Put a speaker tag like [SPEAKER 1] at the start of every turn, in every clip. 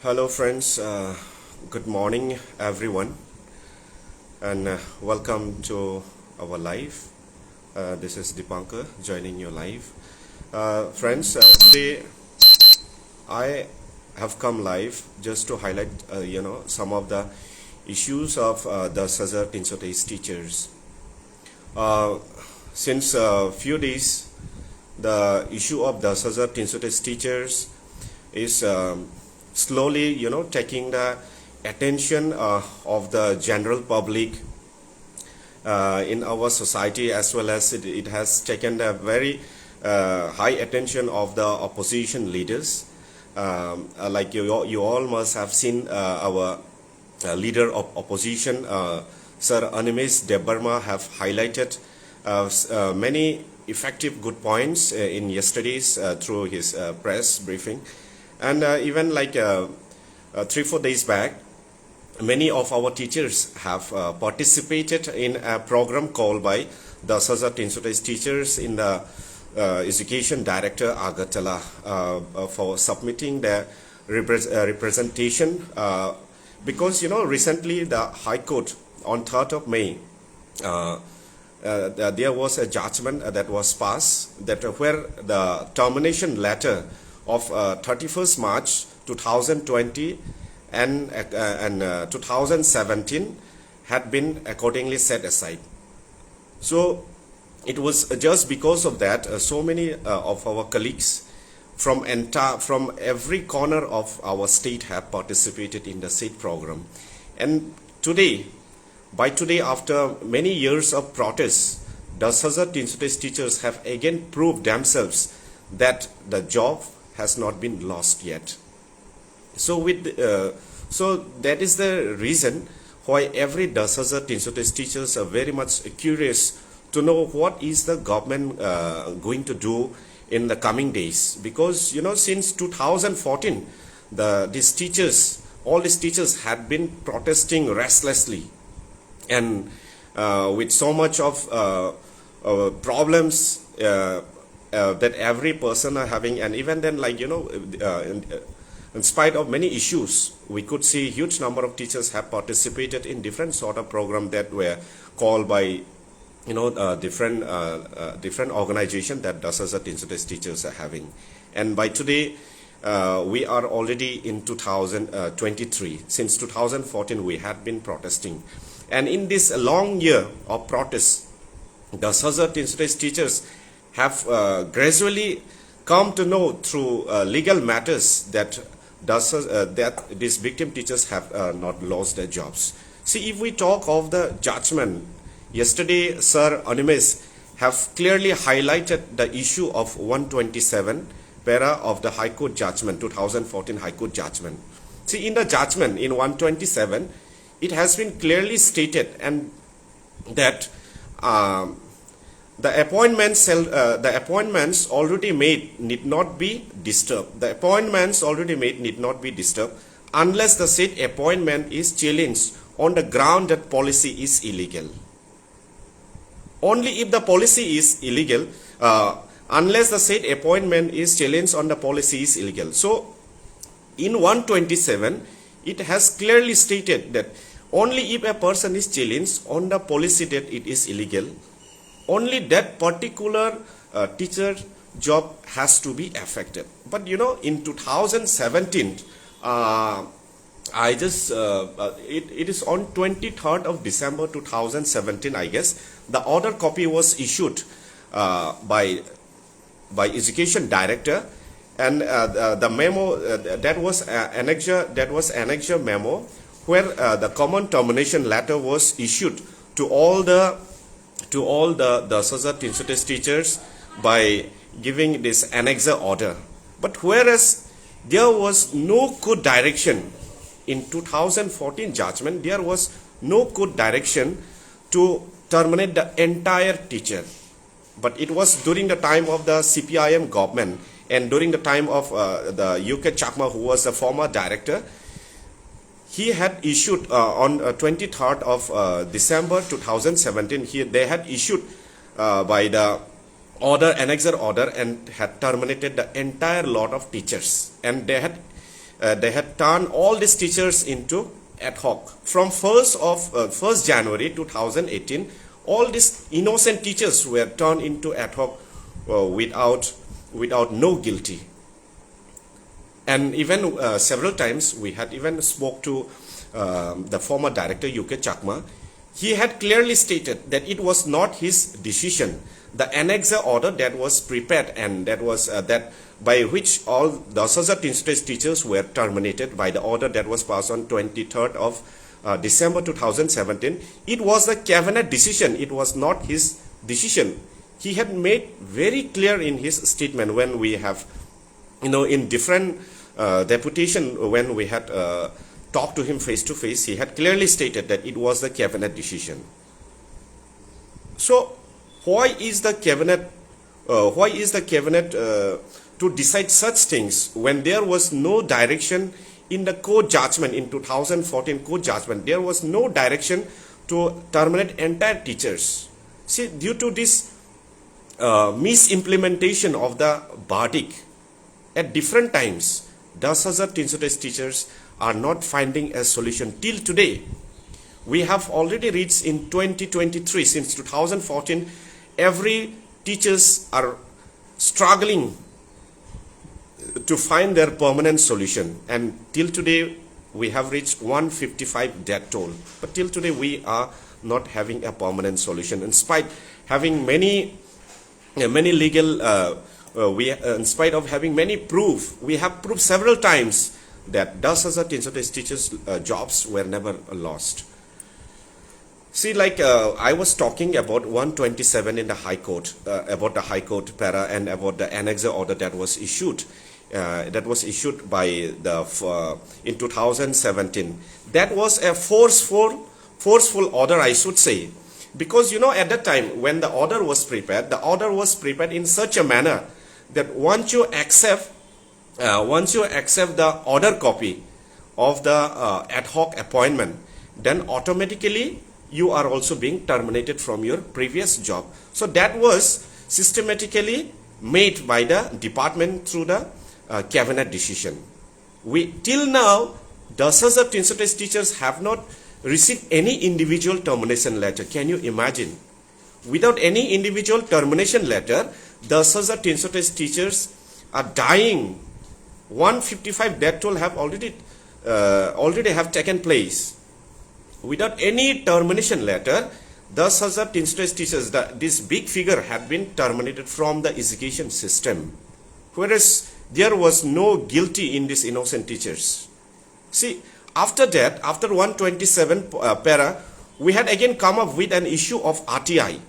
[SPEAKER 1] Hello friends, good morning everyone, and welcome to our live. This is Dipankar joining you live. Friends, today I have come live just to highlight some of the issues of the Sazar Tinsote's teachers. Since a few days, the issue of the Sazar Tinsote's teachers is slowly, taking the attention of the general public in our society, as well as it has taken the very high attention of the opposition leaders. Like you all must have seen our leader of opposition, Sir Animesh Debarma, have highlighted many effective good points in yesterday's through his press briefing. And even like 3-4 days back, many of our teachers have participated in a program called by the Sazar Tinsote's teachers in the Education Director Agartala for submitting their representation because recently the High Court on 3rd of May there was a judgment that was passed that where the termination letter of 31st March 2020 and 2017 had been accordingly set aside. So it was just because of that so many of our colleagues from every corner of our state have participated in the said program. And today, after many years of protests, the Sazar Tinsote's teachers have again proved themselves that the job has not been lost yet. So so that is the reason why every Sazar Tinsote's teachers are very much curious to know what is the government going to do in the coming days. Because since 2014, all these teachers had been protesting restlessly and with so much of problems that every person are having. And even then, in spite of many issues, we could see huge number of teachers have participated in different sort of program that were called by different organization that the Sazar Tinsote's teachers are having. And by today, we are already in 2023. Since 2014, we had been protesting. And in this long year of protests, the Sazar Tinsote's teachers have gradually come to know through legal matters that these victim teachers have not lost their jobs. See, if we talk of the judgment, yesterday Sir Animesh have clearly highlighted the issue of 127 para of the High Court judgment, 2014 High Court judgment. See, in the judgment in 127, it has been clearly stated and that the appointments already made need not be disturbed. The appointments already made need not be disturbed unless the said appointment is challenged on the ground that policy is illegal. Only if the policy is illegal, unless the said appointment is challenged on the policy is illegal. So, in 127, it has clearly stated that only if a person is challenged on the policy that it is illegal, only that particular teacher job has to be affected. But in 2017, it is on 23rd of December 2017, I guess, the order copy was issued by Education Director, and the memo that was annexure memo where the common termination letter was issued to all the Sazar Tinsote's teachers by giving this annexure order. But whereas there was no good direction in 2014 judgment, there was no good direction to terminate the entire teacher. But it was during the time of the CPIM government and during the time of the UK Chakma, who was the former director. He had issued on 23rd of December 2017, they had issued by the annexure order, and had terminated the entire lot of teachers. And they had they had turned all these teachers into ad hoc. From 1st January 2018, all these innocent teachers were turned into ad hoc without no guilty. And even several times we had even spoke to the former director UK Chakma. He had clearly stated that it was not his decision. The annexer order that was prepared and that was that by which all the 10,000 teachers were terminated by the order that was passed on 23rd of December 2017. It was the cabinet decision. It was not his decision. He had made very clear in his statement when we have, in different deputation, when we had talked to him face to face, he had clearly stated that it was the cabinet decision. So why is the cabinet to decide such things when there was no direction in the court judgment in 2014 court judgment? There was no direction to terminate entire teachers. See, due to this misimplementation of the verdict at different times, 10,300 teachers are not finding a solution till today. We have already reached in 2023, since 2014, every teachers are struggling to find their permanent solution, and till today we have reached 155 death toll, but till today we are not having a permanent solution in spite having many legal in spite of having many proof. We have proved several times that 10,300 teachers jobs were never lost. See, like I was talking about 127 in the High Court, about the High Court para and about the annexer order that was issued by the in 2017. That was a forceful order, I should say, because at that time when the order was prepared in such a manner that once you accept the order copy of the ad hoc appointment, then automatically you are also being terminated from your previous job. So that was systematically made by the department through the cabinet decision. Till now, dozens of teachers have not received any individual termination letter. Can you imagine? Without any individual termination letter, dozens of teachers are dying. 155 death toll have already have taken place. Without any termination letter, 10,000 teachers, this big figure had been terminated from the education system, whereas there was no guilty in these innocent teachers. See, after that, after 127 para, we had again come up with an issue of RTI.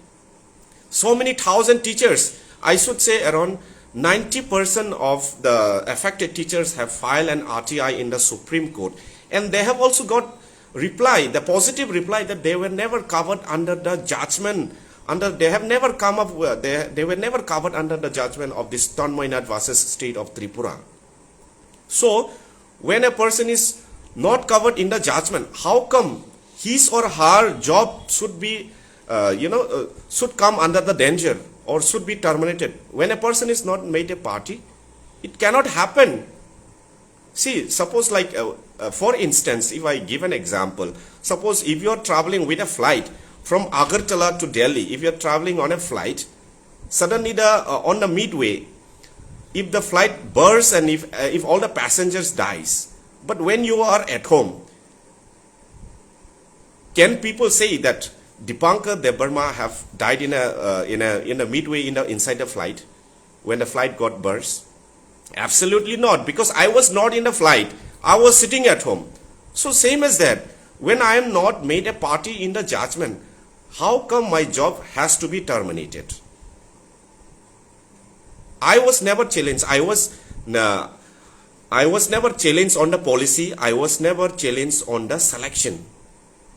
[SPEAKER 1] So many thousand teachers, I should say around 90% of the affected teachers have filed an RTI in the Supreme Court, and they have also got reply, the positive reply, that they were never covered under the judgment. They were never covered under the judgment of this Tanmoynath versus State of Tripura. So, when a person is not covered in the judgment, how come his or her job should be, should come under the danger or should be terminated? When a person is not made a party, it cannot happen. See, suppose like, for instance, if I give an example, suppose if you are traveling with a flight from Agartala to Delhi, if you are traveling on a flight, suddenly on the midway, if the flight bursts and if all the passengers dies, but when you are at home, can people say that Dipankar Debarma have died in a midway inside the flight when the flight got burst? Absolutely not, because I was not in the flight. I was sitting at home. So same as that, when I am not made a party in the judgment, how come my job has to be terminated? I was never challenged. I was never challenged on the policy. I was never challenged on the selection.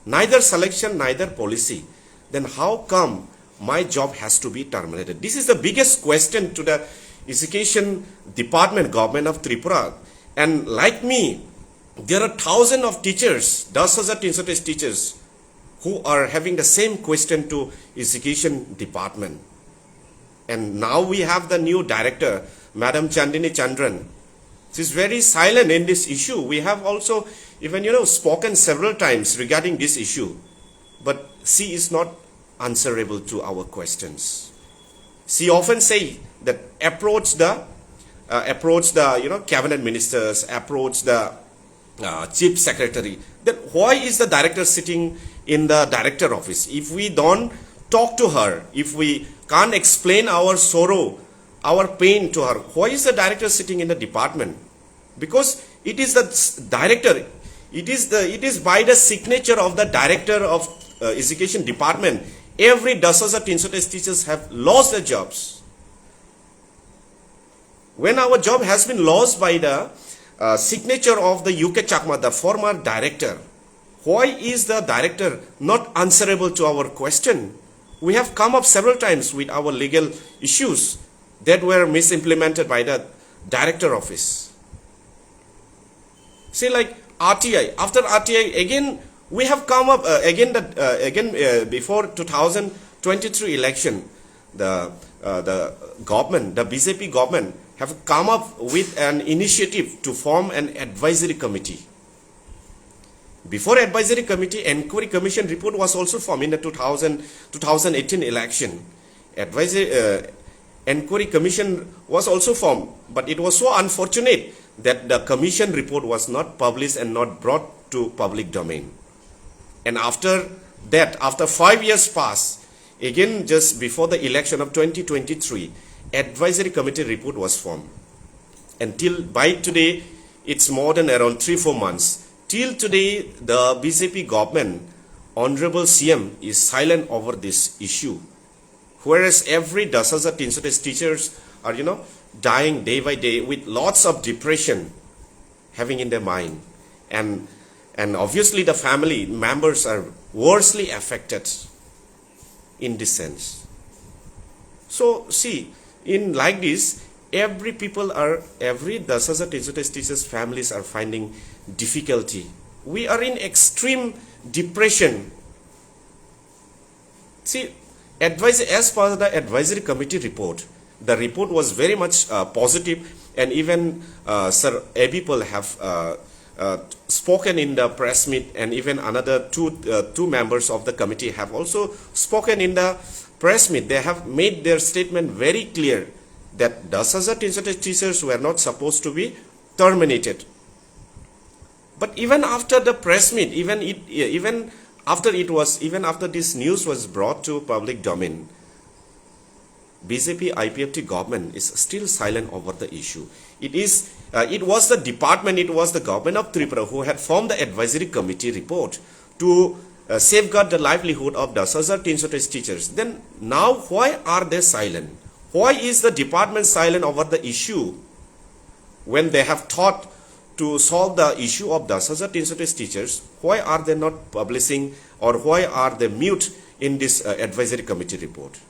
[SPEAKER 1] Neither selection, neither policy. Then how come my job has to be terminated? This is the biggest question to the Education Department, Government of Tripura. And like me, there are thousands of teachers, dozens of teachers who are having the same question to Education Department. And now we have the new director, Madam Chandini Chandran. She's very silent in this issue. We have also even, spoken several times regarding this issue. But she is not answerable to our questions. She often say that approach the cabinet ministers, approach the chief secretary. Then why is the director sitting in the director office? If we don't talk to her, if we can't explain our sorrow, our pain to her, why is the director sitting in the department? Because it is the director, it is by the signature of the director of education department, every 10,000 teachers have lost their jobs. When our job has been lost by the signature of the UK Chakma, the former director, why is the director not answerable to our question? We have come up several times with our legal issues that were misimplemented by the director office. See, like RTI, after RTI again we have come up before 2023 election, the government, the BJP government have come up with an initiative to form an advisory committee. Before advisory committee, inquiry commission report was also formed in the 2018 election. Inquiry commission was also formed, but it was so unfortunate that the commission report was not published and not brought to public domain. And after that, after 5 years passed, again just before the election of 2023, advisory committee report was formed. Until by today, it's more than around 3-4 months. Till today, the BJP government, Honorable CM, is silent over this issue. Whereas every 10,000 teachers are, dying day by day with lots of depression having in their mind. And obviously the family members are worstly affected in this sense. So see, in like this, every 10,000 teachers families are finding difficulty. We are in extreme depression. See, as per the advisory committee report, the report was very much positive, and even Sir Abipal have spoken in the press meet, and even another two members of the committee have also spoken in the press meet. They have made their statement very clear that 10,000 teachers were not supposed to be terminated. But even after the press meet, even after this news was brought to public domain, BJP IPFT government is still silent over the issue. It was the government of Tripura who had formed the advisory committee report to safeguard the livelihood of 10,000 teachers. Then now why are they silent? Why is the department silent over the issue when they have thought to solve the issue of 10,000 teachers? Why are they not publishing, or why are they mute in this advisory committee report?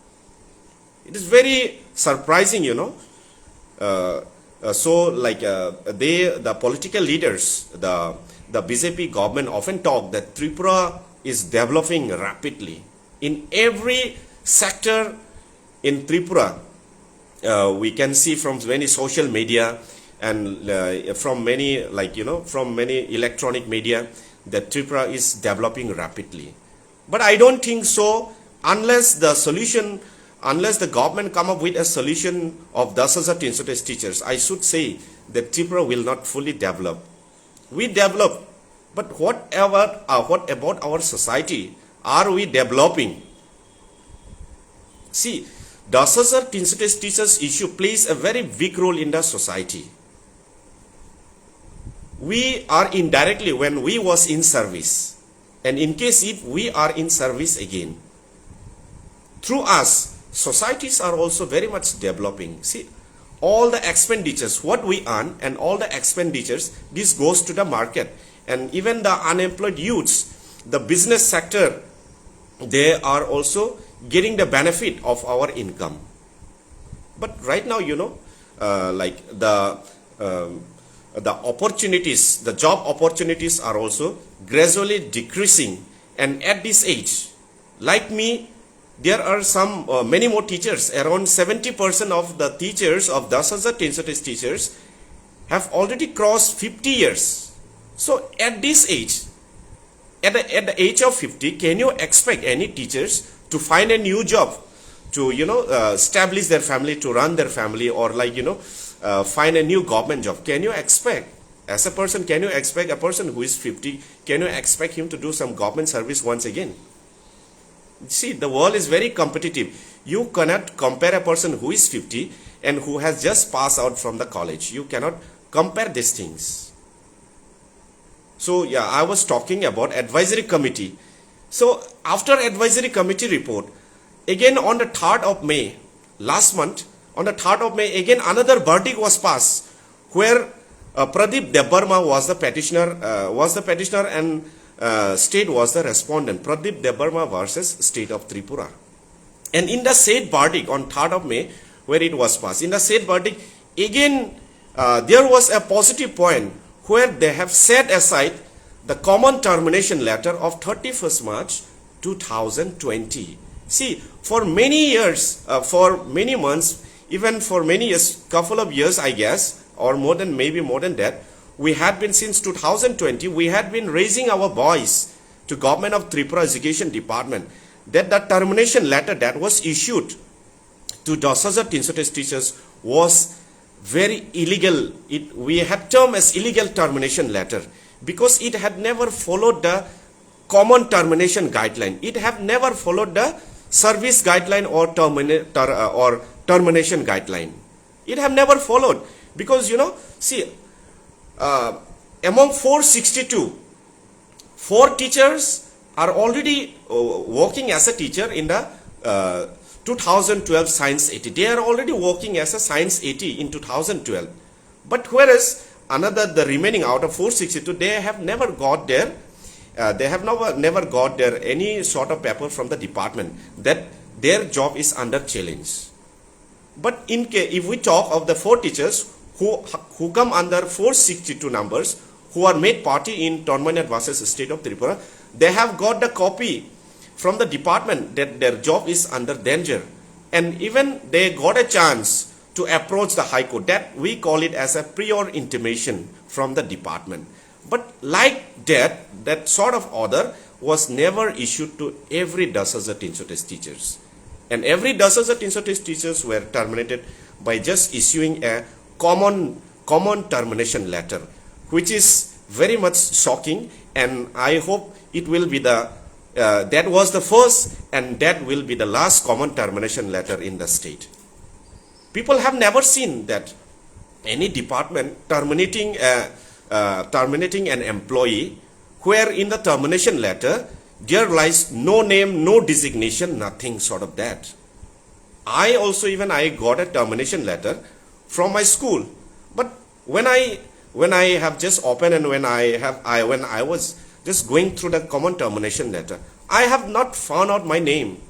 [SPEAKER 1] It is very surprising, the political leaders, the BJP government often talk that Tripura is developing rapidly. In every sector in Tripura, we can see from many social media and from many electronic media that Tripura is developing rapidly. But I don't think so unless the government come up with a solution of 10,000 teachers. I should say that Tripura will not fully develop. We develop, but what about our society? Are we developing? See, 10,000 teachers issue plays a very big role in the society. We are indirectly when we was in service, and in case if we are in service again, through us, societies are also very much developing. See, all the expenditures, what we earn and all the expenditures, this goes to the market. And even the unemployed youths, the business sector, they are also getting the benefit of our income. But right now, the opportunities, the job opportunities are also gradually decreasing. And at this age, like me, there are many more teachers. Around 70% of the teachers of 10,000 teachers have already crossed 50 years. So at this age, at the age of 50, can you expect any teachers to find a new job, to establish their family, to run their family, or find a new government job? Can you expect, as a person, can you expect a person who is 50, can you expect him to do some government service once again? See, the world is very competitive. You cannot compare a person who is 50 and who has just passed out from the college. You cannot compare these things. So yeah, I was talking about advisory committee. So after advisory committee report, again on the 3rd of May, last month, on the 3rd of May, again another verdict was passed where Pradeep Debbarma was the petitioner, and state was the respondent. Pradeep Debbarma versus state of Tripura. And in the said verdict on 3rd of May, where it was passed, in the said verdict, again there was a positive point where they have set aside the common termination letter of 31st March 2020. See, for many years, for many months, even for many years, couple of years I guess, or maybe more than that, we had been, since 2020, we had been raising our voice to Government of Tripura Education Department that the termination letter that was issued to 10,300 teachers was very illegal. We had termed as illegal termination letter because it had never followed the common termination guideline. It had never followed the service guideline or termination guideline. It have never followed because, see, among 462, 4 teachers are already working as a teacher in the 2012 Science 80. They are already working as a Science 80 in 2012. But whereas the remaining out of 462, they have never got their never got their any sort of paper from the department that their job is under challenge. But in case, if we talk of the 4 teachers who come under 462 numbers, who are made party in Tournament versus State of Tripura, they have got the copy from the department that their job is under danger, and even they got a chance to approach the High Court. That we call it as a prior intimation from the department. But like that sort of order was never issued to every 10,300 teachers, and every 10,300 teachers were terminated by just issuing a common termination letter, which is very much shocking. And I hope it will be that was the first and that will be the last common termination letter in the state. People have never seen that any department terminating an employee where in the termination letter there lies no name, no designation, nothing sort of that. I got a termination letter from my school, but when I have just opened and when I was just going through the common termination letter, I have not found out my name.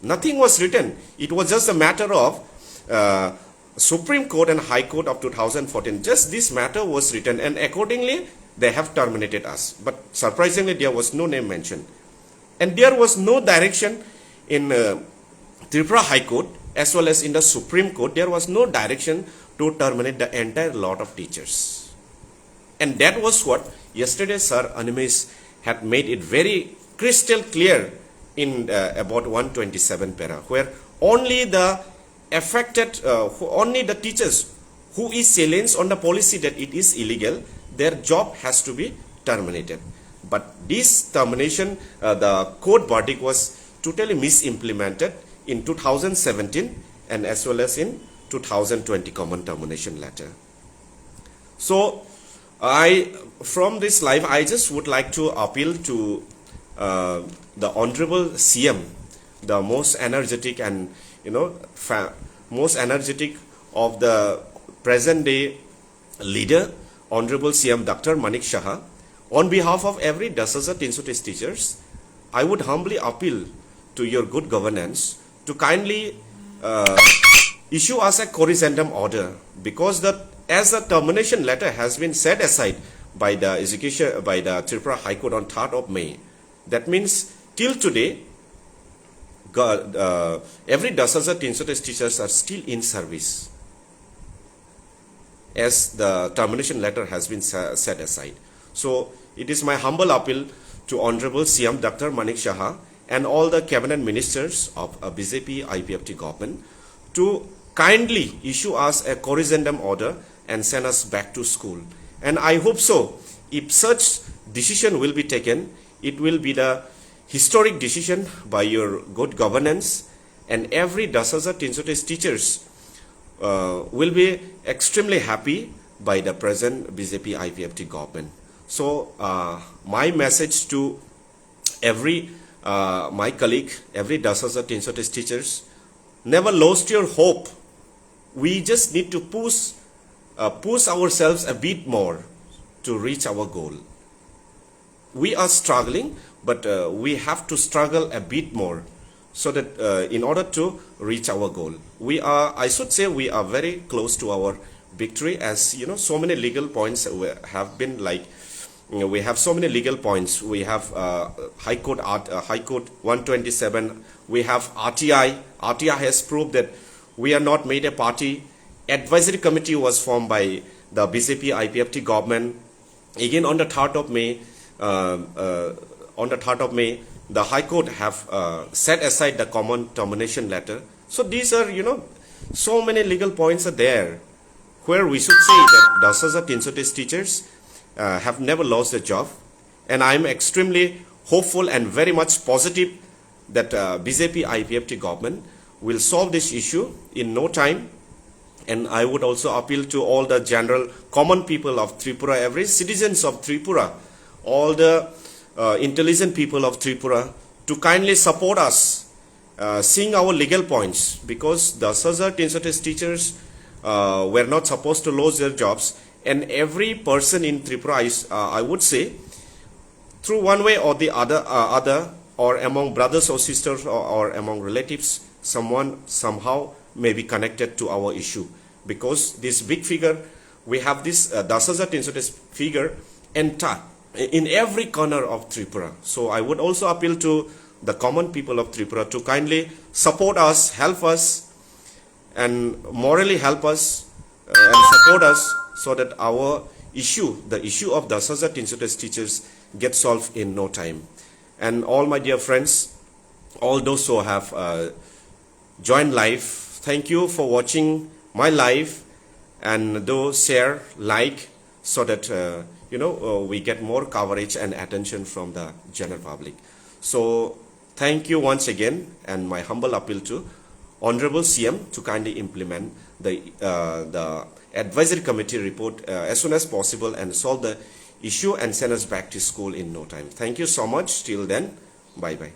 [SPEAKER 1] Nothing was written. It was just a matter of Supreme Court and High Court of 2014. Just this matter was written, and accordingly they have terminated us. But surprisingly, there was no name mentioned, and there was no direction in Tripura High Court as well as in the Supreme Court. There was no direction to terminate the entire lot of teachers, and that was what yesterday Sir Animesh had made it very crystal clear in about 127 para, where only the affected, only the teachers who is challenged on the policy that it is illegal, their job has to be terminated. But this termination, the court verdict was totally misimplemented in 2017 and as well as in 2020 common termination letter. So from this live, I just would like to appeal to the Honorable CM, the most energetic and most energetic of the present day leader, Honorable CM Dr. Manik Shah. On behalf of every 10,300 teachers, I would humbly appeal to your good governance to kindly issue us a corrigendum order, because as the termination letter has been set aside by the Tripura High Court on 3rd of May, that means till today, every 10,300 teachers are still in service. as the termination letter has been set aside. So it is my humble appeal to Honorable CM Dr. Manik Saha and all the cabinet ministers of BJP IPFT government to kindly issue us a corrigendum order and send us back to school. And I hope so. If such decision will be taken, it will be the historic decision by your good governance, and every 10,330 teachers will be extremely happy by the present BJP IPFT government. So my message to every my colleague, every 10,330 teachers, never lost your hope. We just need to push ourselves a bit more to reach our goal. We are struggling, but we have to struggle a bit more so that in order to reach our goal. I should say we are very close to our victory, as you know, so many legal points have been like, we have so many legal points. We have High Court 127. We have RTI. RTI has proved that we are not made a party. Advisory committee was formed by the BJP IPFT government. Again, on the 3rd of May, the High Court have set aside the common termination letter. So these are, you know, so many legal points are there where we should say that 10,330 teachers have never lost their job. And I'm extremely hopeful and very much positive that BJP IPFT government will solve this issue in no time. And I would also appeal to all the general common people of Tripura, every citizens of Tripura, all the intelligent people of Tripura to kindly support us, seeing our legal points, because the 10,330 teachers were not supposed to lose their jobs, and every person in Tripura is, I would say, through one way or the other, or among brothers or sisters or among relatives, someone somehow may be connected to our issue, because this big figure, we have this 10,330 figure in every corner of Tripura. So I would also appeal to the common people of Tripura to kindly support us, help us, and morally help us and support us, so that our issue, the issue of the 10,330 teachers, get solved in no time. And all my dear friends, all those who have joined live, thank you for watching my live, and do share, like, so that we get more coverage and attention from the general public. So thank you once again, and my humble appeal to Honorable CM to kindly implement the advisory committee report as soon as possible and solve the issue and send us back to school in no time. Thank you so much. Till then, bye bye.